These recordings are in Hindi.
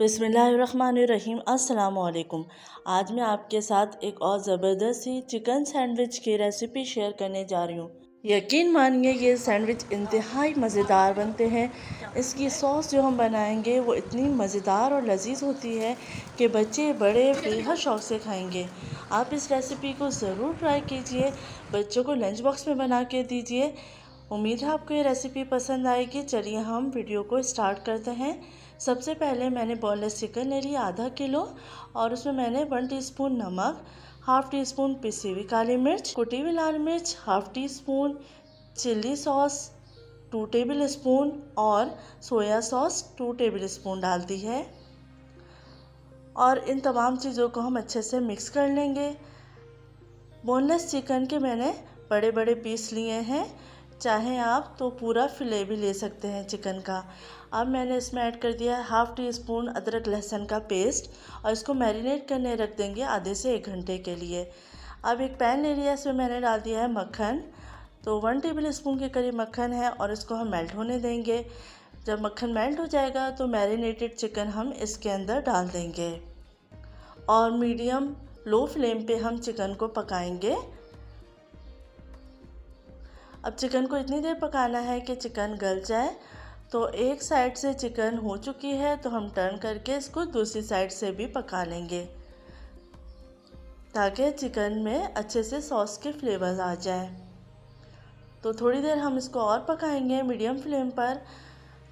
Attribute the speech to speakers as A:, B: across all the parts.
A: बिस्मिल्लाहिर्रहमानिर्रहीम। अस्सलाम वालेकुम। आज मैं आपके साथ एक और ज़बरदस्त सी चिकन सैंडविच की रेसिपी शेयर करने जा रही हूँ। यकीन मानिए ये सैंडविच इंतहाई मज़ेदार बनते हैं। इसकी सॉस जो हम बनाएंगे वो इतनी मज़ेदार और लजीज होती है कि बच्चे बड़े बेहद शौक़ से खाएंगे। आप इस रेसिपी को ज़रूर ट्राई कीजिए, बच्चों को लंच बॉक्स में बना के दीजिए। उम्मीद है आपको ये रेसिपी पसंद आएगी। चलिए हम वीडियो को स्टार्ट करते हैं। सबसे पहले मैंने बोनलेस चिकन ले लिया आधा किलो और उसमें मैंने 1 टीस्पून नमक, हाफ़ टी स्पून पिसी हुई काली मिर्च, कुटी हुई लाल मिर्च, half tea spoon chilli sauce 2 table spoon और सोया सॉस 2 टेबल स्पून डाल दी है। और इन तमाम चीज़ों को हम अच्छे से मिक्स कर लेंगे। बोनलेस चिकन के मैंने बड़े बड़े पीस लिए हैं, चाहे आप तो पूरा फिले भी ले सकते हैं चिकन का। अब मैंने इसमें ऐड कर दिया है हाफ़ टी स्पून अदरक लहसुन का पेस्ट और इसको मैरिनेट करने रख देंगे आधे से 1 घंटे के लिए। अब एक पैन ले लिया, इसमें मैंने डाल दिया है मक्खन, तो 1 टेबल स्पून के करीब मक्खन है और इसको हम मेल्ट होने देंगे। जब मक्खन मेल्ट हो जाएगा तो मैरिनेटेड चिकन हम इसके अंदर डाल देंगे और मीडियम लो फ्लेम पे हम चिकन को पकाएंगे। अब चिकन को इतनी देर पकाना है कि चिकन गल जाए। तो एक साइड से चिकन हो चुकी है तो हम टर्न करके इसको दूसरी साइड से भी पका लेंगे ताकि चिकन में अच्छे से सॉस के फ्लेवर्स आ जाए। तो थोड़ी देर हम इसको और पकाएंगे मीडियम फ्लेम पर।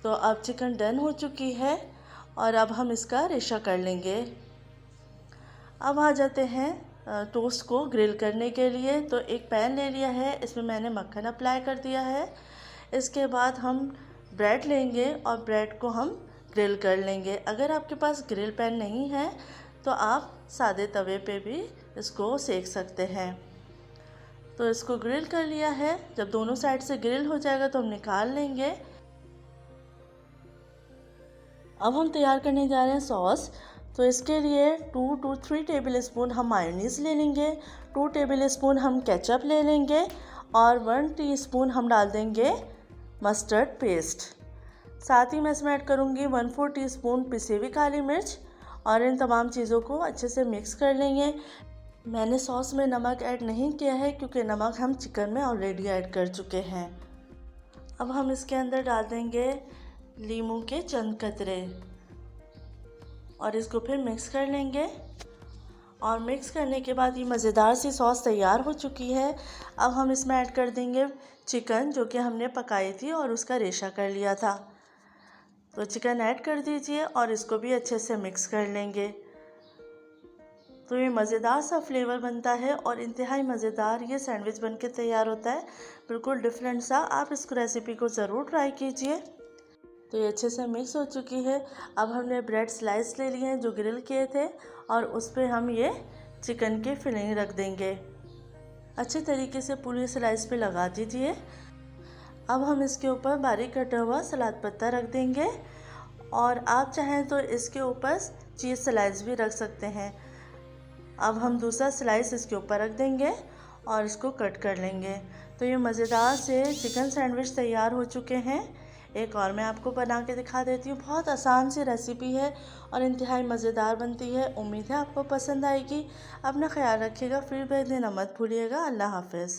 A: तो अब चिकन डन हो चुकी है और अब हम इसका रेशा कर लेंगे। अब आ जाते हैं टोस्ट को ग्रिल करने के लिए। तो एक पैन ले लिया है, इसमें मैंने मक्खन अप्लाई कर दिया है। इसके बाद हम ब्रेड लेंगे और ब्रेड को हम ग्रिल कर लेंगे। अगर आपके पास ग्रिल पैन नहीं है तो आप सादे तवे पे भी इसको सेक सकते हैं। तो इसको ग्रिल कर लिया है। जब दोनों साइड से ग्रिल हो जाएगा तो हम निकाल लेंगे। अब हम तैयार करने जा रहे हैं सॉस। तो इसके लिए 2 to 3 टेबल स्पून हम मायोनीज़ ले लेंगे, 2 टेबल स्पून हम केचप ले लेंगे और 1 टीस्पून हम डाल देंगे मस्टर्ड पेस्ट। साथ ही मैं इसमें ऐड करूँगी 1/4 टीस्पून पिसी हुई काली मिर्च और इन तमाम चीज़ों को अच्छे से मिक्स कर लेंगे। मैंने सॉस में नमक ऐड नहीं किया है क्योंकि नमक हम चिकन में ऑलरेडी ऐड कर चुके हैं। अब हम इसके अंदर डाल देंगे नींबू के चंद कतरे और इसको फिर मिक्स कर लेंगे। और मिक्स करने के बाद ये मज़ेदार सी सॉस तैयार हो चुकी है। अब हम इसमें ऐड कर देंगे चिकन जो कि हमने पकाई थी और उसका रेशा कर लिया था। तो चिकन ऐड कर दीजिए और इसको भी अच्छे से मिक्स कर लेंगे। तो ये मज़ेदार सा फ्लेवर बनता है और इंतहाई मज़ेदार ये सैंडविच बनके तैयार होता है, बिल्कुल डिफरेंट सा। आप इसको रेसिपी को ज़रूर ट्राई कीजिए। तो ये अच्छे से मिक्स हो चुकी है। अब हमने ब्रेड स्लाइस ले लिए हैं जो ग्रिल किए थे और उस पर हम ये चिकन की फिलिंग रख देंगे। अच्छे तरीके से पूरी स्लाइस पे लगा दीजिए। अब हम इसके ऊपर बारीक कटा हुआ सलाद पत्ता रख देंगे और आप चाहें तो इसके ऊपर चीज़ स्लाइस भी रख सकते हैं। अब हम दूसरा स्लाइस इसके ऊपर रख देंगे और इसको कट कर लेंगे। तो ये मज़ेदार से चिकन सैंडविच तैयार हो चुके हैं। एक और मैं आपको बना के दिखा देती हूँ। बहुत आसान सी रेसिपी है और मज़ेदार बनती है। उम्मीद है आपको पसंद आएगी। अपना ख्याल रखिएगा, फिर भेज देना मत भूलिएगा। अल्लाह हाफ़िज़।